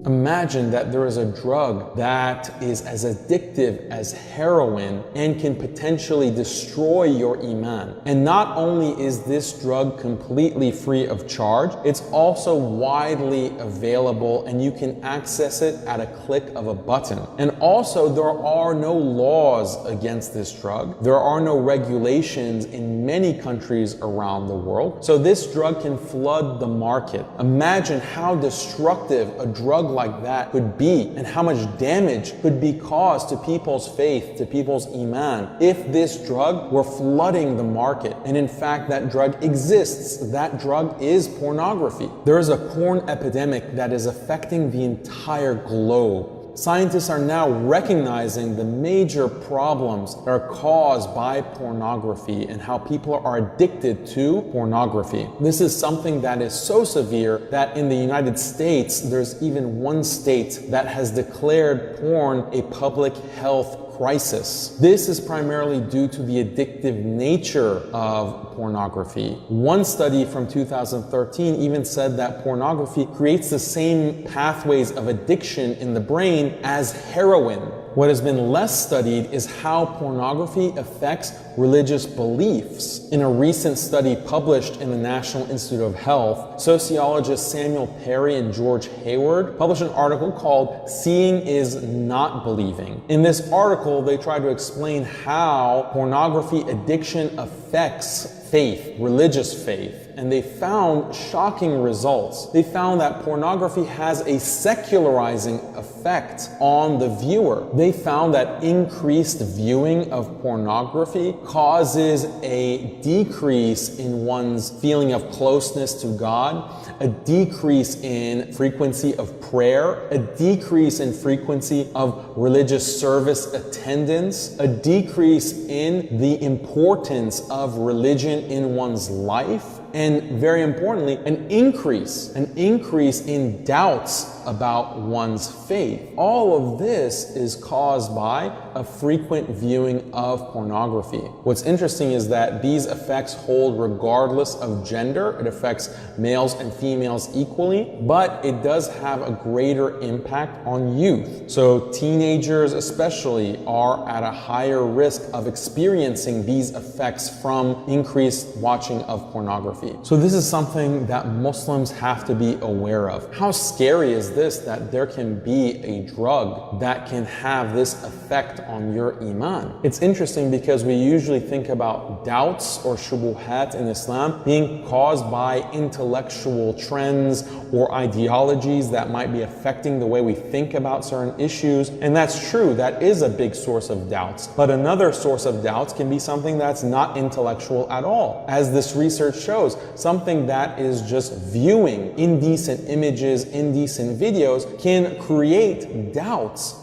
Imagine that there is a drug that is as addictive as heroin and can potentially destroy your Iman. And not only is this drug completely free of charge, it's also widely available and you can access it at a click of a button. And also, there are no laws against this drug. There are no regulations in many countries around the world. So this drug can flood the market. Imagine how destructive a drug like that could be and how much damage could be caused to people's faith, to people's Iman, if this drug were flooding the market. And in fact, that drug exists. That drug is pornography. There is a porn epidemic that is affecting the entire globe. Scientists are now recognizing the major problems that are caused by pornography and how people are addicted to pornography. This is something that is so severe that in the United States, there's even one state that has declared porn a public health crisis. This is primarily due to the addictive nature of pornography. One study from 2013 even said that pornography creates the same pathways of addiction in the brain as heroin. What has been less studied is how pornography affects religious beliefs. In a recent study published in the National Institute of Health, sociologists Samuel Perry and George Hayward published an article called "Seeing is Not Believing." In this article, they try to explain how pornography addiction affects faith, religious faith, and they found shocking results. They found that pornography has a secularizing effect on the viewer. They found that increased viewing of pornography causes a decrease in one's feeling of closeness to God, a decrease in frequency of prayer, a decrease in frequency of religious service attendance, a decrease in the importance of religion in one's life, and very importantly, an increase in doubts about one's faith. All of this is caused by a frequent viewing of pornography. What's interesting is that these effects hold regardless of gender. It affects males and females equally, but it does have a greater impact on youth. So teenagers especially are at a higher risk of experiencing these effects from increased watching of pornography. So this is something that Muslims have to be aware of. How scary is this, that there can be a drug that can have this effect on your Iman? It's interesting because we usually think about doubts or shubuhat in Islam being caused by intellectual trends or ideologies that might be affecting the way we think about certain issues. And that's true, that is a big source of doubts. But another source of doubts can be something that's not intellectual at all. As this research shows, something that is just viewing indecent images, indecent videos can create doubts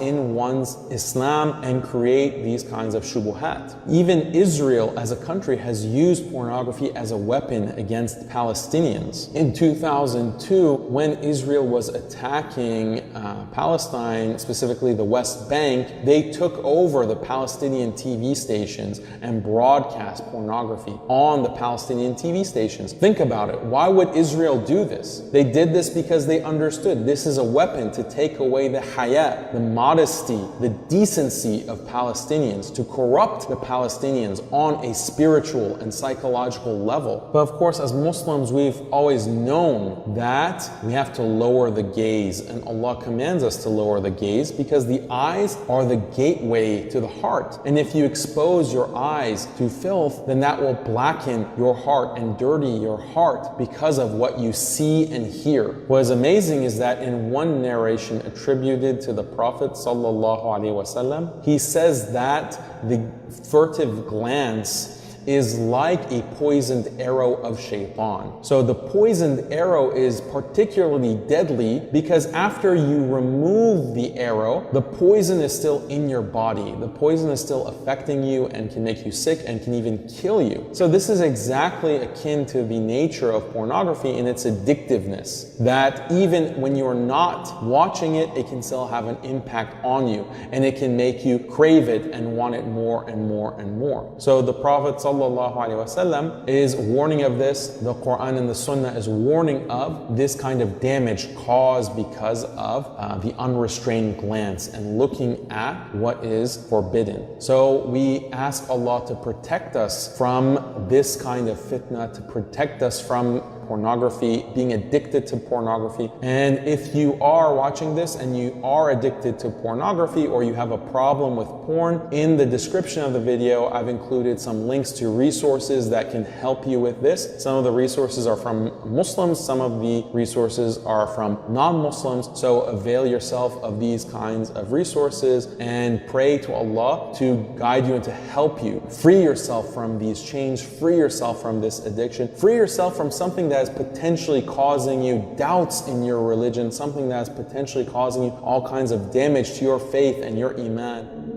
in one's Islam and create these kinds of shubuhat. Even Israel as a country has used pornography as a weapon against Palestinians. In 2002, when Israel was attacking Palestine, specifically the West Bank, they took over the Palestinian TV stations and broadcast pornography on the Palestinian TV stations. Think about it. Why would Israel do this? They did this because they understood this is a weapon to take away the haya, the modesty, the decency of Palestinians, to corrupt the Palestinians on a spiritual and psychological level. But of course, as Muslims, we've always known that we have to lower the gaze, and Allah commands us to lower the gaze because the eyes are the gateway to the heart. And if you expose your eyes to filth, then that will blacken your heart and dirty your heart because of what you see and hear. What is amazing is that in one narration attributed to the Prophet ﷺ, he says that the furtive glance is like a poisoned arrow of shaitan. So the poisoned arrow is particularly deadly because after you remove the arrow, the poison is still in your body. The poison is still affecting you and can make you sick and can even kill you. So this is exactly akin to the nature of pornography in its addictiveness, that even when you're not watching it, it can still have an impact on you and it can make you crave it and want it more and more and more. So the Prophet ﷺ sallallahu alaihi wasallam is warning of this. The Quran and the Sunnah is warning of this kind of damage caused because of the unrestrained glance and looking at what is forbidden. So we ask Allah to protect us from this kind of fitna, to protect us from pornography, being addicted to pornography. And if you are watching this and you are addicted to pornography, or you have a problem with porn, in the description of the video I've included some links to resources that can help you with this. Some of the resources are from Muslims, some of the resources are from non-Muslims, so avail yourself of these kinds of resources and pray to Allah to guide you and to help you free yourself from these chains, free yourself from this addiction, free yourself from something that is potentially causing you doubts in your religion, something that is potentially causing you all kinds of damage to your faith and your Iman.